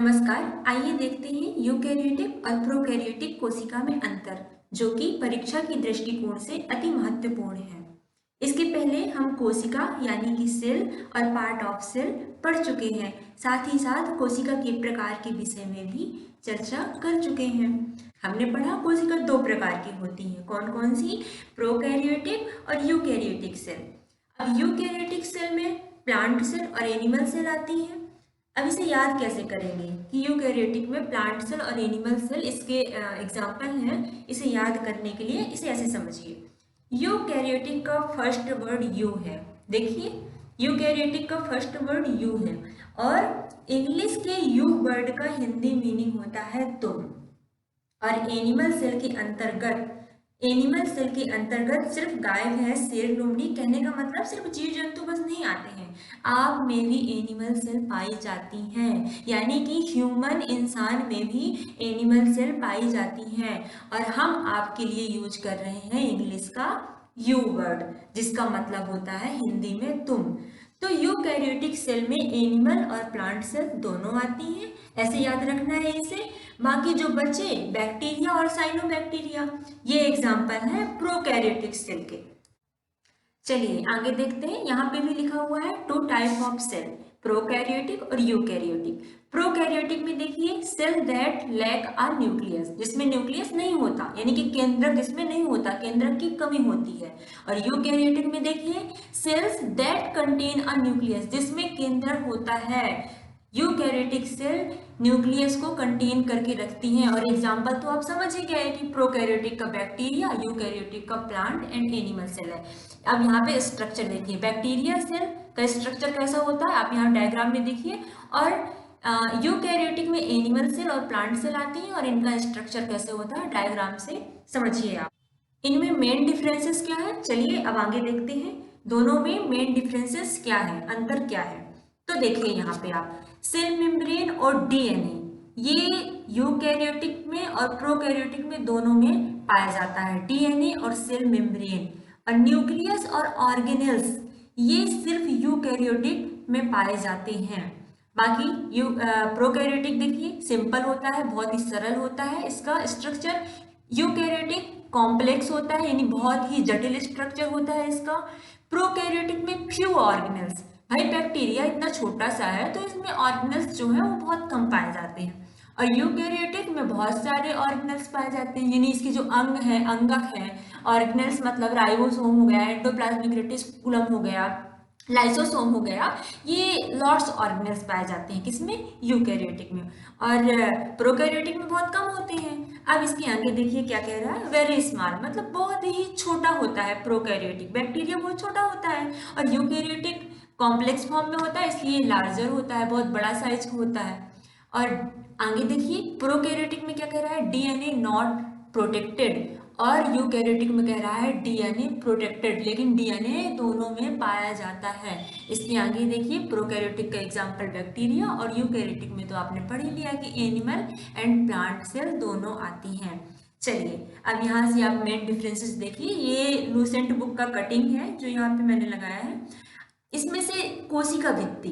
नमस्कार। आइए देखते हैं यूकेरियोटिक और प्रोकैरियोटिक कोशिका में अंतर, जो कि परीक्षा की दृष्टिकोण से अति महत्वपूर्ण है। इसके पहले हम कोशिका यानी कि सेल और पार्ट ऑफ सेल पढ़ चुके हैं। साथ ही साथ कोशिका के प्रकार के विषय में भी चर्चा कर चुके हैं। हमने पढ़ा कोशिका दो प्रकार की होती हैं। कौन कौन सी? प्रोकैरियोटिक और यूकेरियोटिक सेल। अब यूकेरियोटिक सेल में प्लांट सेल और एनिमल सेल आती है। अब इसे याद कैसे करेंगे कि यूकैरियोटिक में प्लांट सेल और एनिमल सेल इसके एग्जाम्पल हैं। इसे याद करने के लिए इसे ऐसे समझिए। यूकैरियोटिक का फर्स्ट वर्ड यू है। देखिए, यूकैरियोटिक का फर्स्ट वर्ड यू है और इंग्लिश के यू वर्ड का हिंदी मीनिंग होता है तुम। और एनिमल सेल के अंतर्गत सिर्फ गाय भैंस शेर लोमड़ी, कहने का मतलब सिर्फ जीव जंतु बस नहीं आते हैं, आप में भी एनिमल सेल पाई जाती हैं। यानी कि ह्यूमन इंसान में भी एनिमल सेल पाई जाती हैं। और हम आपके लिए यूज कर रहे हैं इंग्लिश का यू वर्ड, जिसका मतलब होता है हिंदी में तुम। तो यूकैरियोटिक सेल में एनिमल और प्लांट सेल दोनों आती हैं, ऐसे याद रखना है इसे। बाकी जो बचे बैक्टीरिया और साइनोबैक्टीरिया, ये एग्जाम्पल है प्रोकैरियोटिक सेल के। चलिए आगे देखते हैं। यहाँ पे भी लिखा हुआ है two type of cell, prokaryotic और यूकैरियोटिक। प्रोकैरियोटिक में देखिए cell that lack a nucleus, जिसमें न्यूक्लियस नहीं होता, यानी कि केंद्रक जिसमें नहीं होता, केंद्रक की कमी होती है। और यूकैरियोटिक में देखिए cells that contain a nucleus, जिसमें केंद्रक होता है। यूकैरियोटिक सेल न्यूक्लियस को कंटेन करके रखती हैं। और एग्जाम्पल तो आप समझ ही गए कि प्रोकैरियोटिक का बैक्टीरिया, यूकैरियोटिक का प्लांट एंड एनिमल सेल है। अब यहाँ पे स्ट्रक्चर देखिए, बैक्टीरिया सेल का स्ट्रक्चर कैसा होता है आप यहाँ डायग्राम में देखिए। और यूकैरियोटिक में एनिमल सेल और प्लांट सेल आती हैं और इनका स्ट्रक्चर कैसे होता है डायग्राम से समझिए आप। इनमें मेन डिफरेंसेस क्या है, चलिए अब आगे देखते हैं। दोनों में मेन डिफरेंसेस क्या है, अंतर क्या है। तो देखिए यहाँ पे आप सेल मेम्ब्रेन और डीएनए, ये यूकैरियोटिक में और प्रोकैरियोटिक में दोनों में पाया जाता है, डीएनए और सेल मेम्ब्रेन। और न्यूक्लियस और ऑर्गेनेल्स ये सिर्फ यूकैरियोटिक में पाए जाते हैं। बाकी प्रोकैरियोटिक देखिए सिंपल होता है, बहुत ही सरल होता है इसका स्ट्रक्चर। यूकैरियोटिक कॉम्प्लेक्स होता है, यानी बहुत ही जटिल स्ट्रक्चर होता है इसका। प्रोकैरियोटिक में फ्यू ऑर्गेनेल्स, भाई बैक्टीरिया इतना छोटा सा है तो इसमें ऑर्गेनेल्स जो है वो बहुत कम पाए जाते हैं। और यूकैरियोटिक में बहुत सारे ऑर्गेनेल्स पाए जाते हैं, यानी इसके जो अंग है, अंगक है। ऑर्गेनेल्स मतलब राइबोसोम हो गया, एंडोप्लाज्मिक रेटिकुलम हो गया, लाइसोसोम हो गया, ये लॉट्स ऑर्गेनेल्स पाए जाते हैं किसमें? यूकैरियोटिक में। और प्रोकैरियोटिक में बहुत कम होते हैं। अब इसके आगे देखिए क्या कह रहा है, वेरी स्मॉल, मतलब बहुत ही छोटा होता है प्रोकैरियोटिक। बैक्टीरिया बहुत छोटा होता है और यूकैरियोटिक कॉम्प्लेक्स फॉर्म में होता है, इसलिए लार्जर होता है, बहुत बड़ा साइज का होता है। और आगे देखिए प्रोकैरियोटिक में क्या कह रहा है, डीएनए नॉट प्रोटेक्टेड। और यूकैरियोटिक में कह रहा है डीएनए प्रोटेक्टेड, लेकिन डीएनए दोनों में पाया जाता है। इसके आगे देखिए प्रोकैरियोटिक का एग्जांपल बैक्टीरिया, और यूकैरियोटिक में तो आपने पढ़ ही लिया कि एनिमल एंड प्लांट सेल दोनों आती हैं। चलिए अब यहाँ से आप मेन डिफरेंसेस देखिए। ये लूसेंट बुक का कटिंग है जो यहाँ पे मैंने लगाया है। इसमें से कोशिका भित्ति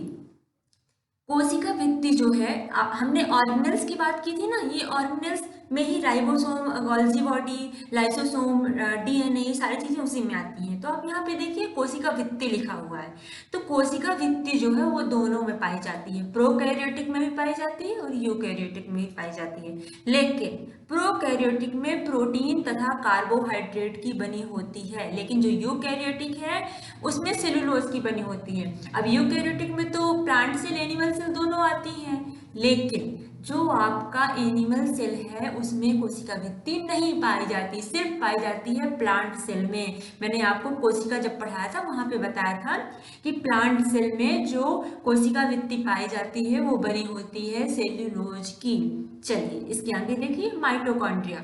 जो है, हमने ऑर्गेनेल्स की बात की थी ना, ये ऑर्गेनेल्स में ही ribosome, Golgi body, lysosome, DNA, सारी चीजें उसी में आती हैं। तो आप यहाँ पे देखिए कोशिका भित्ति लिखा हुआ है। तो कोशिका भित्ति जो है वो दोनों में पाई जाती है, प्रोकैरियोटिक में भी पाई जाती है और यूकैरियोटिक में भी पाई जाती है। लेकिन प्रोकैरियोटिक में प्रोटीन तथा कार्बोहाइड्रेट की बनी होती है, लेकिन जो यूकैरियोटिक है उसमें सेलुलोज की बनी होती है। अब यूकैरियोटिक में तो प्लांट सेल, एनिमल सेल दोनों आती हैं, लेकिन जो आपका एनिमल सेल है उसमें कोशिका भित्ति नहीं पाई जाती, सिर्फ पाई जाती है प्लांट सेल में। मैंने आपको कोशिका जब पढ़ाया था वहां पे बताया था कि प्लांट सेल में जो कोशिका भित्ति पाई जाती है वो बनी होती है सेल्यूलोज की। चलिए इसके आगे देखिए माइटोकॉन्ड्रिया।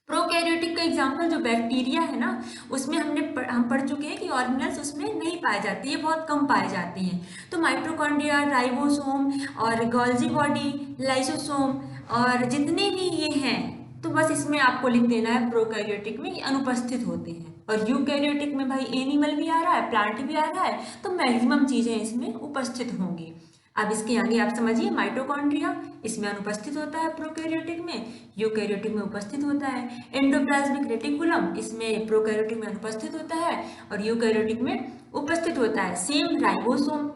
प्रोकैरियोटिक का एग्जाम्पल जो बैक्टीरिया है ना, उसमें हम पढ़ चुके हैं कि ऑर्गेनेल्स उसमें नहीं पाए जाते, ये बहुत कम पाए जाते हैं। तो माइटोकॉन्ड्रिया, राइबोसोम और गोल्जी बॉडी, लाइसोसोम और जितने भी ये हैं, तो बस इसमें आपको लिख देना है प्रोकैरियोटिक में ये अनुपस्थित होते हैं। और यूकैरियोटिक में भाई एनिमल भी आ रहा है, प्लांट भी आ रहा है, तो मैक्सिमम चीजें इसमें उपस्थित होंगी। अब इसके आगे आप समझिए माइटोकॉन्ड्रिया, इसमें अनुपस्थित होता है प्रोकैरियोटिक में, यूकैरियोटिक में उपस्थित होता है। एंडोप्लाज्मिक रेटिकुलम, इसमें प्रोकैरियोटिक में अनुपस्थित होता है और यूकैरियोटिक में उपस्थित होता है। सेम राइबोसोम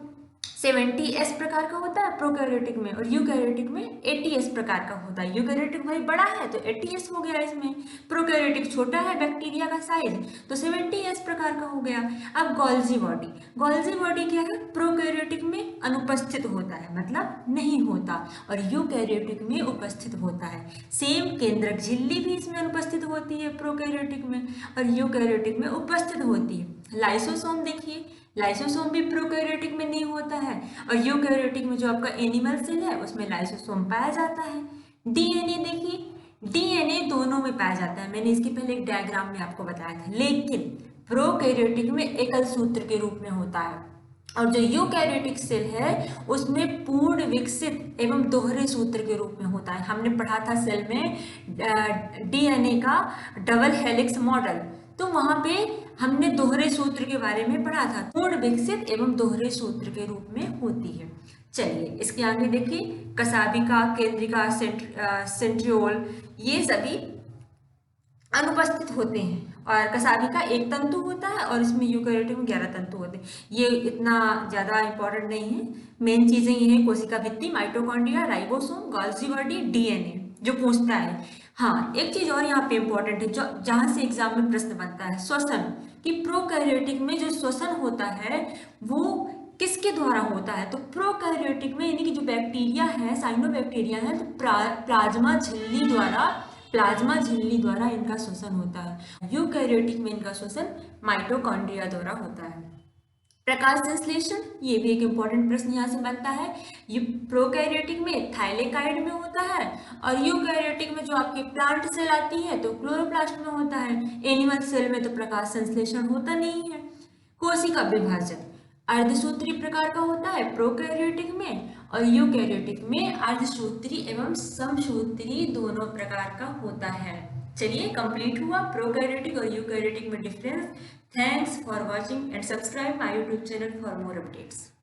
70S प्रकार का होता है प्रोकैरियोटिक में और यूकैरियोटिक में 80S प्रकार का होता है। यूकैरियोटिक भाई बड़ा है तो 80S हो गया इसमें, प्रोकैरियोटिक छोटा है बैक्टीरिया का साइज तो 70S प्रकार का हो गया। अब गोल्जी बॉडी, गोल्जी बॉडी क्या है, प्रोकैरियोटिक में अनुपस्थित होता है, मतलब नहीं होता, और यूकैरियोटिक में उपस्थित होता है। सेम केंद्रक झिल्ली भी इसमें अनुपस्थित होती है प्रोकैरियोटिक में और यूकैरियोटिक में उपस्थित होती है। लाइसोसोम देखिए, लाइसोसोम भी प्रोकैरियोटिक में नहीं होता है और यूकैरियोटिक में जो आपका एनिमल सेल है उसमें लाइसोसोम पाया जाता है। डीएनए देखिए, डीएनए दोनों में पाया जाता है, मैंने इसके पहले एक डायग्राम में आपको बताया था, लेकिन प्रोकैरियोटिक में एकल सूत्र के रूप में होता है और जो यूकैरियोटिक सेल है उसमें पूर्ण विकसित एवं दोहरे सूत्र के रूप में होता है। हमने पढ़ा था सेल में डीएनए का डबल हेलिक्स मॉडल, तो वहां पे हमने दोहरे सूत्र के बारे में पढ़ा था, पूर्ण विकसित एवं दोहरे सूत्र के रूप में होती है। चलिए इसके आगे देखिए, कसाबिका, केंद्रिका, सेंट्रियोल, ये सभी अनुपस्थित होते हैं और कसाबिका एक तंतु होता है और इसमें यूकैरियोटिक में 11 तंतु होते हैं। ये इतना ज्यादा इंपॉर्टेंट नहीं है, मेन चीजें ये हैं कोशिका भित्ति, mitochondria, ribosome, Golgi body, DNA जो पूछता है। हाँ एक चीज और यहाँ पे इंपॉर्टेंट है जो जहां से एग्जाम में प्रश्न बनता है, श्वसन, कि प्रोकैरियोटिक में जो श्वसन होता है वो किसके द्वारा होता है, तो प्रोकैरियोटिक में यानी कि जो बैक्टीरिया है, साइनोबैक्टीरिया है, तो प्लाज्मा झिल्ली द्वारा इनका श्वसन होता है। यूकैरियोटिक में इनका श्वसन माइटोकॉन्ड्रिया द्वारा होता है। प्रकाश संश्लेषण, ये भी एक इंपॉर्टेंट प्रश्न यहाँ से बनता है। ये प्रोकैरियोटिक में थाइलेकाइड में होता है और यूकैरियोटिक में जो आपकी प्लांट सेल आती है तो क्लोरोप्लास्ट में होता है। एनिमल सेल में तो प्रकाश संश्लेषण होता नहीं है। कोशिका विभाजन अर्धसूत्री प्रकार का होता है प्रोकैरियोटिक में और यूकैरियोटिक में अर्धसूत्री एवं समसूत्री दोनों प्रकार का होता है। चलिए कंप्लीट हुआ प्रोकैरियोटिक और यूकैरियोटिक में difference. Thanks for watching and subscribe my YouTube channel for more updates.